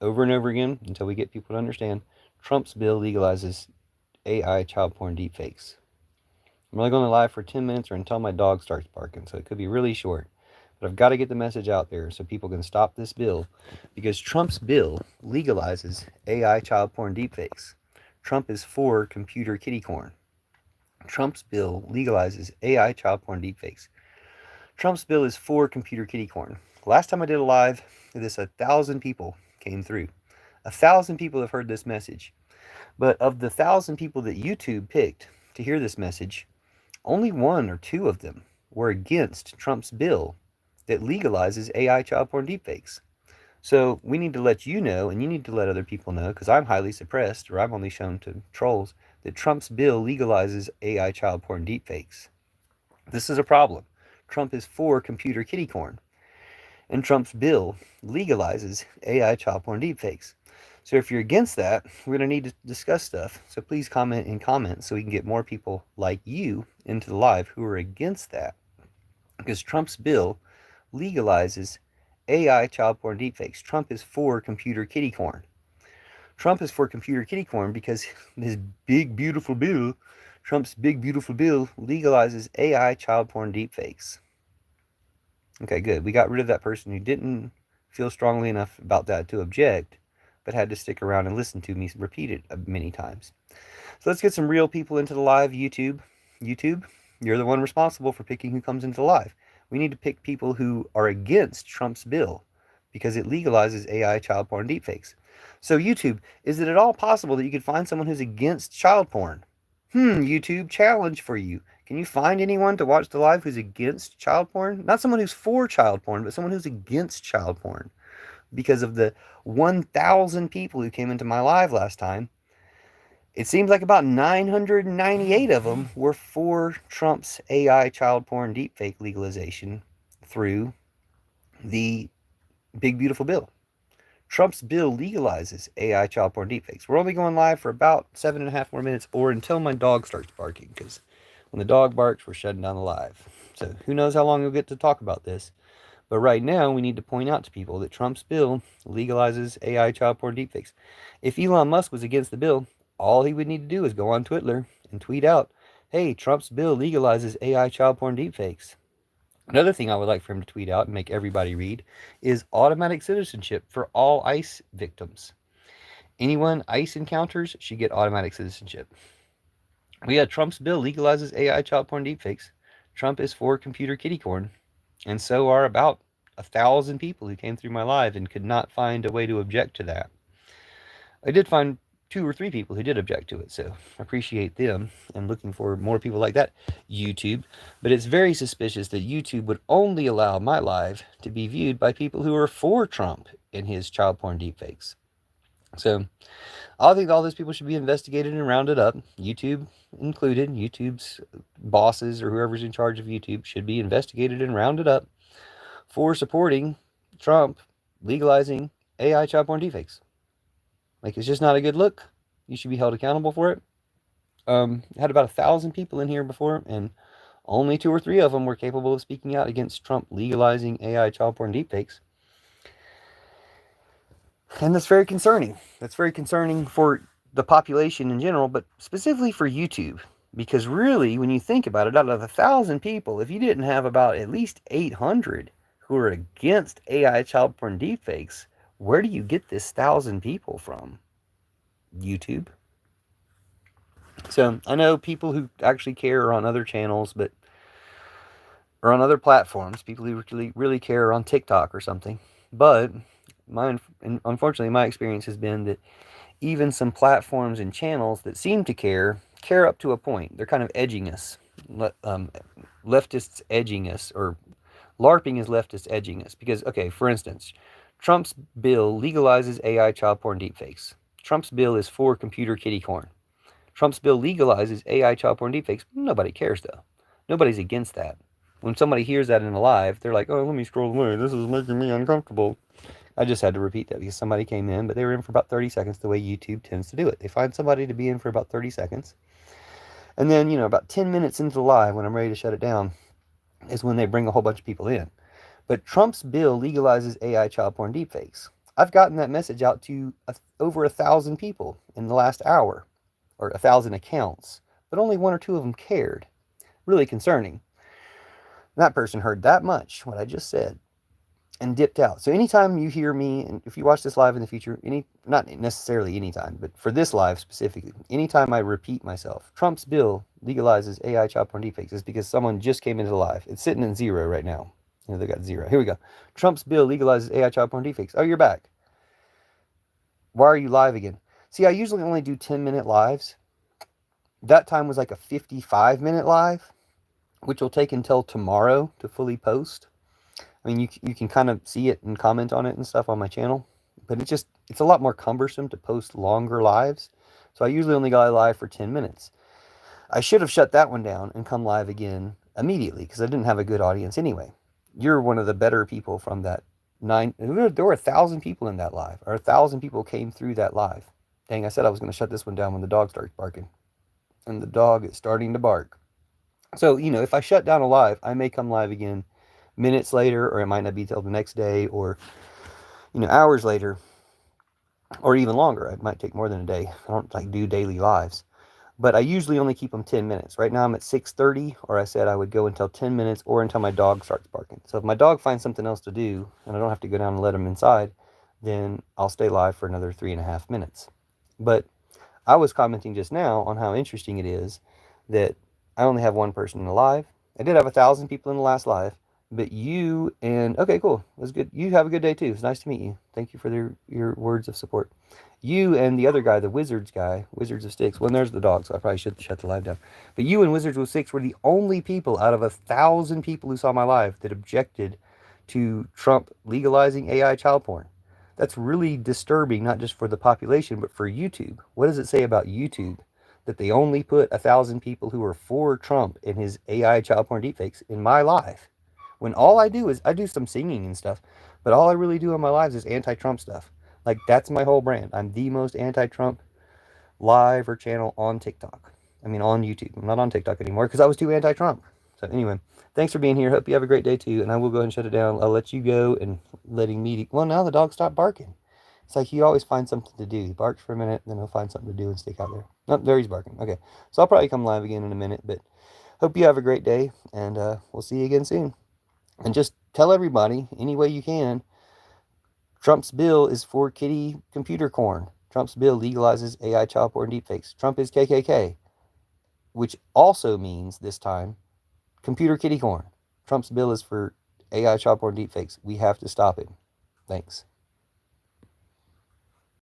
over and over again until we get people to understand. Trump's bill legalizes AI child porn deepfakes. I'm only going to live for 10 minutes or until my dog starts barking, so it could be really short. But I've got to get the message out there so people can stop this bill because Trump's bill legalizes AI child porn deepfakes. Trump is for computer kitty corn. Trump's bill legalizes AI child porn deepfakes. Trump's bill is for computer kitty corn. Last time I did a live, 1,000 people came through. 1,000 people have heard this message. But of the 1,000 people that YouTube picked to hear this message, only one or two of them were against Trump's bill that legalizes AI child porn deepfakes. So we need to let you know, and you need to let other people know, because I'm highly suppressed, or I'm only shown to trolls, that Trump's bill legalizes AI child porn deepfakes. This is a problem. Trump is for computer kitty corn, and Trump's bill legalizes AI child porn deepfakes. So if you're against that, we're going to need to discuss stuff. So please comment in comments so we can get more people like you into the live who are against that. Because Trump's bill legalizes AI child porn deepfakes. Trump is for computer kitty corn. Trump is for computer kitty corn because his big beautiful bill, Trump's big beautiful bill, legalizes AI child porn deepfakes. Okay, good. We got rid of that person who didn't feel strongly enough about that to object, but had to stick around and listen to me repeat it many times. So let's get some real people into the live. YouTube, you're the one responsible for picking who comes into the live. We need to pick people who are against Trump's bill because it legalizes AI child porn deepfakes. So YouTube, is it at all possible that you could find someone who's against child porn? YouTube, challenge for you. Can you find anyone to watch the live who's against child porn? Not someone who's for child porn, but someone who's against child porn. Because of the 1,000 people who came into my live last time, it seems like about 998 of them were for Trump's AI child porn deepfake legalization through the Big Beautiful Bill. Trump's bill legalizes AI child porn deepfakes. We're only going live for about 7.5 more minutes or until my dog starts barking, because when the dog barks, we're shutting down the live. So who knows how long we'll get to talk about this. But right now, we need to point out to people that Trump's bill legalizes AI child porn deepfakes. If Elon Musk was against the bill, all he would need to do is go on Twitter and tweet out, hey, Trump's bill legalizes AI child porn deepfakes. Another thing I would like for him to tweet out and make everybody read is automatic citizenship for all ICE victims. Anyone ICE encounters should get automatic citizenship. Trump's bill legalizes AI child porn deepfakes. Trump is for computer kitty corn. And so are about 1,000 people who came through my live and could not find a way to object to that. I did find 2 or 3 people who did object to it, so I appreciate them and looking for more people like that. YouTube. But it's very suspicious that YouTube would only allow my live to be viewed by people who are for Trump in his child porn deepfakes. So I think all those people should be investigated and rounded up, YouTube included. YouTube's bosses or whoever's in charge of YouTube should be investigated and rounded up for supporting Trump legalizing AI child porn deepfakes. Like, it's just not a good look. You should be held accountable for it. Had about 1,000 people in here before, and only 2 or 3 of them were capable of speaking out against Trump legalizing AI child porn deepfakes. And that's very concerning. That's very concerning for the population in general, but specifically for YouTube. Because really, when you think about it, out of 1,000 people, if you didn't have about at least 800 who are against AI child porn deepfakes, where do you get this 1,000 people from? YouTube. So I know people who actually care are on other channels, but or on other platforms. People who really care are on TikTok or something. But unfortunately, my experience has been that even some platforms and channels that seem to care up to a point. They're kind of edging us. Leftists edging us, or LARPing is leftists edging us. Because, okay, for instance, Trump's bill legalizes AI child porn deepfakes. Trump's bill is for computer kitty corn. Trump's bill legalizes AI child porn deepfakes. Nobody cares, though. Nobody's against that. When somebody hears that in a live, they're like, oh, let me scroll away. This is making me uncomfortable. I just had to repeat that because somebody came in, but they were in for about 30 seconds the way YouTube tends to do it. They find somebody to be in for about 30 seconds. And then, about 10 minutes into the live, when I'm ready to shut it down, is when they bring a whole bunch of people in. But Trump's bill legalizes AI child porn deepfakes. I've gotten that message out to over 1,000 people in the last hour, or 1,000 accounts, but only one or two of them cared. Really concerning. That person heard that much, what I just said, and dipped out. So anytime you hear me, and if you watch this live in the future, not necessarily anytime, but for this live specifically, anytime I repeat myself, Trump's bill legalizes AI child porn deepfakes, is because someone just came into the live. It's sitting in zero right now. They got zero. Here we go. Trump's bill legalizes AI child porn deepfakes. Oh, you're back. Why are you live again? See, I usually only do 10-minute lives. That time was like a 55-minute live, which will take until tomorrow to fully post. I mean, you can kind of see it and comment on it and stuff on my channel, but it's a lot more cumbersome to post longer lives. So I usually only go live for 10 minutes. I should have shut that one down and come live again immediately because I didn't have a good audience anyway. You're one of the better people from that there were 1,000 people in that live, or 1,000 people came through that live. Dang, I said I was going to shut this one down when the dog starts barking. And the dog is starting to bark. So, if I shut down a live, I may come live again minutes later, or it might not be till the next day, or, hours later, or even longer. It might take more than a day. I don't do daily lives. But I usually only keep them 10 minutes. Right now I'm at 6:30, or I said I would go until 10 minutes or until my dog starts barking. So if my dog finds something else to do, and I don't have to go down and let him inside, then I'll stay live for another 3.5 minutes. But I was commenting just now on how interesting it is that I only have one person in the live. I did have 1,000 people in the last live, but you and, okay, cool. That's good. You have a good day too. It's nice to meet you. Thank you for your words of support. You and the other guy, the Wizards guy, Wizards of Sticks. Well, there's the dog, so I probably should shut the live down. But you and Wizards of Sticks were the only people out of 1,000 people who saw my live that objected to Trump legalizing AI child porn. That's really disturbing, not just for the population, but for YouTube. What does it say about YouTube that they only put 1,000 people who are for Trump and his AI child porn deepfakes in my live? When all I do is I do some singing and stuff, but all I really do in my lives is anti-Trump stuff. Like, that's my whole brand. I'm the most anti-Trump live or channel on TikTok. I mean, on YouTube. I'm not on TikTok anymore because I was too anti-Trump. So anyway, thanks for being here. Hope you have a great day too. And I will go ahead and shut it down. I'll let you go and letting me. Well, now the dog stopped barking. It's like he always finds something to do. He barks for a minute, then he'll find something to do and stick out there. Nope, there he's barking. Okay, so I'll probably come live again in a minute. But hope you have a great day, and we'll see you again soon. And just tell everybody any way you can. Trump's bill is for kitty computer corn. Trump's bill legalizes AI child porn deepfakes. Trump is KKK, which also means this time computer kitty corn. Trump's bill is for AI child porn deepfakes. We have to stop it. Thanks.